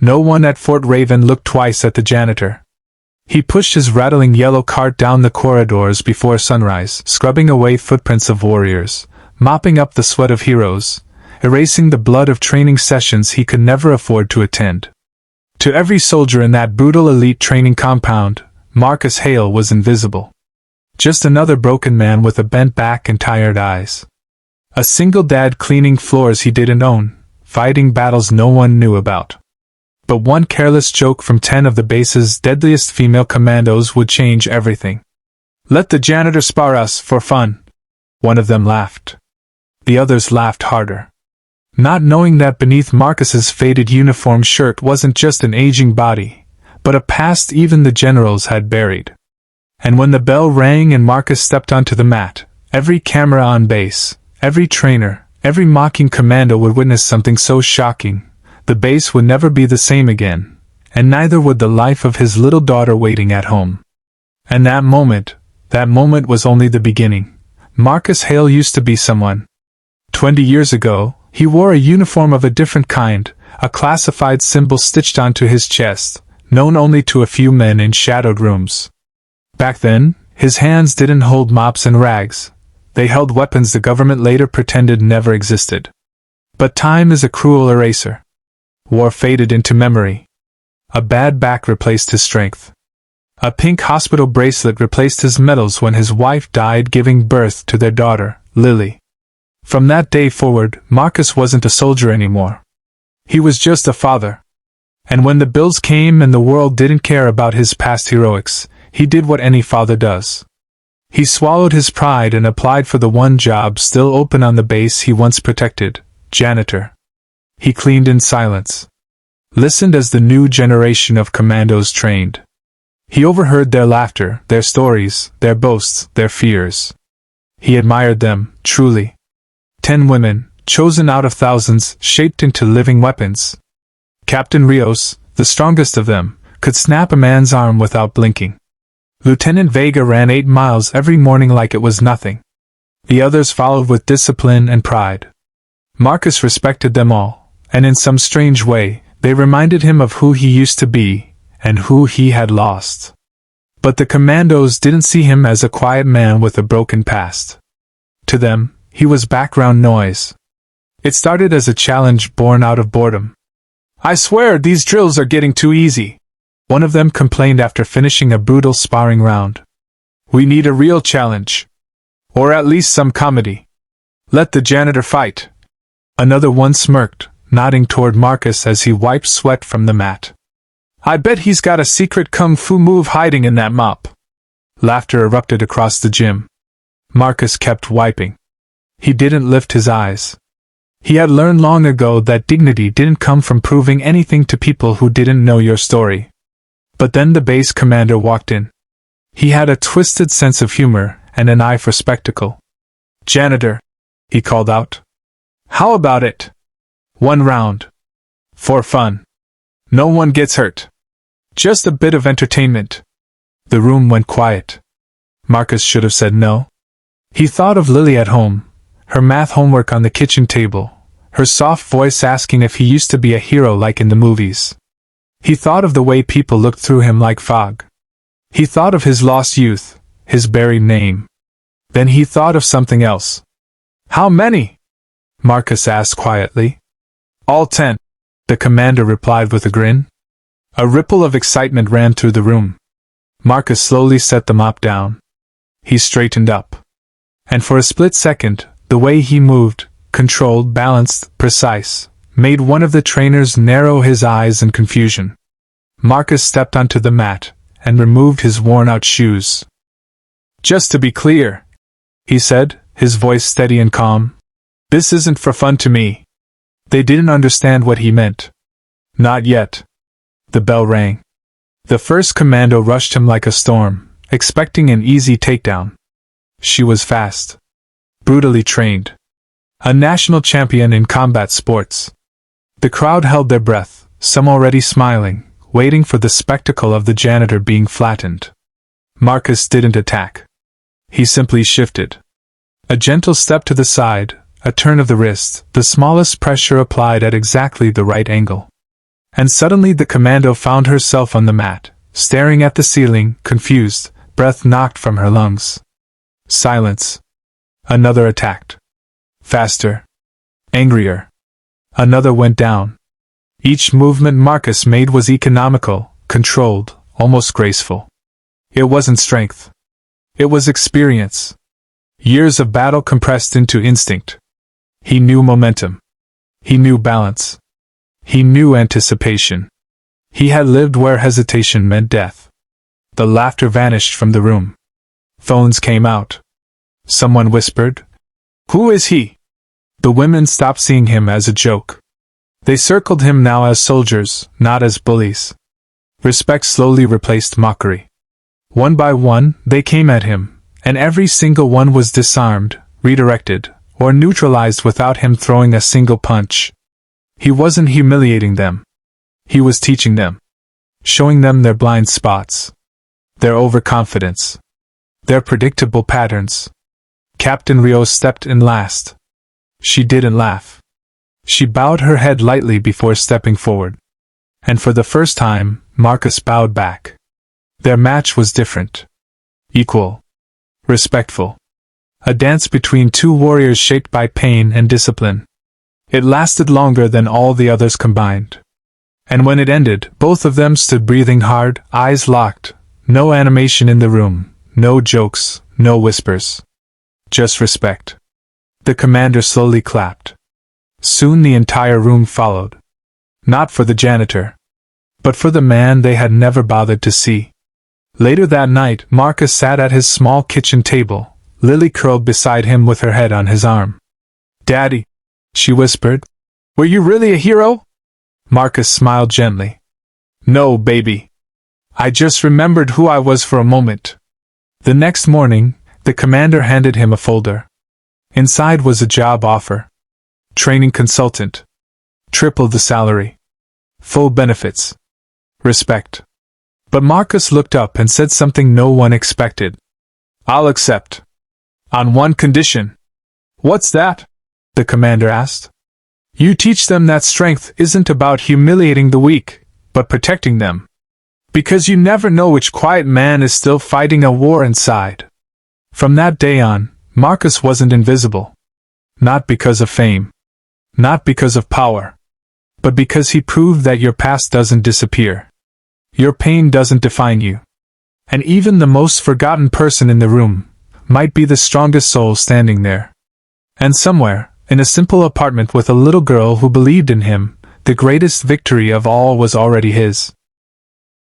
No one at Fort Raven looked twice at the janitor. He pushed his rattling yellow cart down the corridors before sunrise, scrubbing away footprints of warriors, mopping up the sweat of heroes, erasing the blood of training sessions he could never afford to attend. To every soldier in that brutal elite training compound, Marcus Hale was invisible. Just another broken man with a bent back and tired eyes. A single dad cleaning floors he didn't own, fighting battles no one knew about. But one careless joke from 10 of the base's deadliest female commandos would change everything. "Let the janitor spar us, for fun." One of them laughed. The others laughed harder. Not knowing that beneath Marcus's faded uniform shirt wasn't just an aging body, but a past even the generals had buried. And when the bell rang and Marcus stepped onto the mat, every camera on base, every trainer, every mocking commando would witness something so shocking. The base would never be the same again, and neither would the life of his little daughter waiting at home. And that moment was only the beginning. Marcus Hale used to be someone. 20 years ago, he wore a uniform of a different kind, a classified symbol stitched onto his chest, known only to a few men in shadowed rooms. Back then, his hands didn't hold mops and rags. They held weapons the government later pretended never existed. But time is a cruel eraser. War faded into memory. A bad back replaced his strength. A pink hospital bracelet replaced his medals when his wife died giving birth to their daughter, Lily. From that day forward, Marcus wasn't a soldier anymore. He was just a father. And when the bills came and the world didn't care about his past heroics, he did what any father does. He swallowed his pride and applied for the one job still open on the base he once protected, janitor. He cleaned in silence. Listened as the new generation of commandos trained. He overheard their laughter, their stories, their boasts, their fears. He admired them, truly. 10 women, chosen out of thousands, shaped into living weapons. Captain Rios, the strongest of them, could snap a man's arm without blinking. Lieutenant Vega ran 8 miles every morning like it was nothing. The others followed with discipline and pride. Marcus respected them all, and in some strange way, they reminded him of who he used to be, and who he had lost. But the commandos didn't see him as a quiet man with a broken past. To them, he was background noise. It started as a challenge born out of boredom. "I swear these drills are getting too easy," one of them complained after finishing a brutal sparring round. "We need a real challenge. Or at least some comedy. Let the janitor fight." Another one smirked, nodding toward Marcus as he wiped sweat from the mat. "I bet he's got a secret kung fu move hiding in that mop." Laughter erupted across the gym. Marcus kept wiping. He didn't lift his eyes. He had learned long ago that dignity didn't come from proving anything to people who didn't know your story. But then the base commander walked in. He had a twisted sense of humor and an eye for spectacle. "Janitor," he called out. "How about it? 1 round. For fun. No one gets hurt. Just a bit of entertainment." The room went quiet. Marcus should have said no. He thought of Lily at home, her math homework on the kitchen table, her soft voice asking if he used to be a hero like in the movies. He thought of the way people looked through him like fog. He thought of his lost youth, his buried name. Then he thought of something else. "How many?" Marcus asked quietly. "All 10, the commander replied with a grin. A ripple of excitement ran through the room. Marcus slowly set the mop down. He straightened up. And for a split second, the way he moved, controlled, balanced, precise, made one of the trainers narrow his eyes in confusion. Marcus stepped onto the mat and removed his worn-out shoes. "Just to be clear," he said, his voice steady and calm, "this isn't for fun to me." They didn't understand what he meant. Not yet. The bell rang. The first commando rushed him like a storm, expecting an easy takedown. She was fast. Brutally trained. A national champion in combat sports. The crowd held their breath, some already smiling, waiting for the spectacle of the janitor being flattened. Marcus didn't attack. He simply shifted. A gentle step to the side, a turn of the wrist, the smallest pressure applied at exactly the right angle. And suddenly the commando found herself on the mat, staring at the ceiling, confused, breath knocked from her lungs. Silence. Another attacked. Faster. Angrier. Another went down. Each movement Marcus made was economical, controlled, almost graceful. It wasn't strength. It was experience. Years of battle compressed into instinct. He knew momentum. He knew balance. He knew anticipation. He had lived where hesitation meant death. The laughter vanished from the room. Phones came out. Someone whispered, "Who is he?" The women stopped seeing him as a joke. They circled him now as soldiers, not as bullies. Respect slowly replaced mockery. One by one, they came at him, and every single one was disarmed, redirected, or neutralized without him throwing a single punch. He wasn't humiliating them. He was teaching them. Showing them their blind spots. Their overconfidence. Their predictable patterns. Captain Rio stepped in last. She didn't laugh. She bowed her head lightly before stepping forward. And for the first time, Marcus bowed back. Their match was different. Equal. Respectful. A dance between two warriors shaped by pain and discipline. It lasted longer than all the others combined. And when it ended, both of them stood breathing hard, eyes locked, no animation in the room, no jokes, no whispers. Just respect. The commander slowly clapped. Soon the entire room followed. Not for the janitor, but for the man they had never bothered to see. Later that night, Marcus sat at his small kitchen table, Lily curled beside him with her head on his arm. "Daddy," she whispered, "were you really a hero?" Marcus smiled gently. "No, baby. I just remembered who I was for a moment." The next morning, the commander handed him a folder. Inside was a job offer. Training consultant. Triple the salary. Full benefits. Respect. But Marcus looked up and said something no one expected. "I'll accept. On one condition." "What's that?" the commander asked. "You teach them that strength isn't about humiliating the weak, but protecting them. Because you never know which quiet man is still fighting a war inside." From that day on, Marcus wasn't invisible. Not because of fame. Not because of power. But because he proved that your past doesn't disappear. Your pain doesn't define you. And even the most forgotten person in the room might be the strongest soul standing there. And somewhere, in a simple apartment with a little girl who believed in him, the greatest victory of all was already his.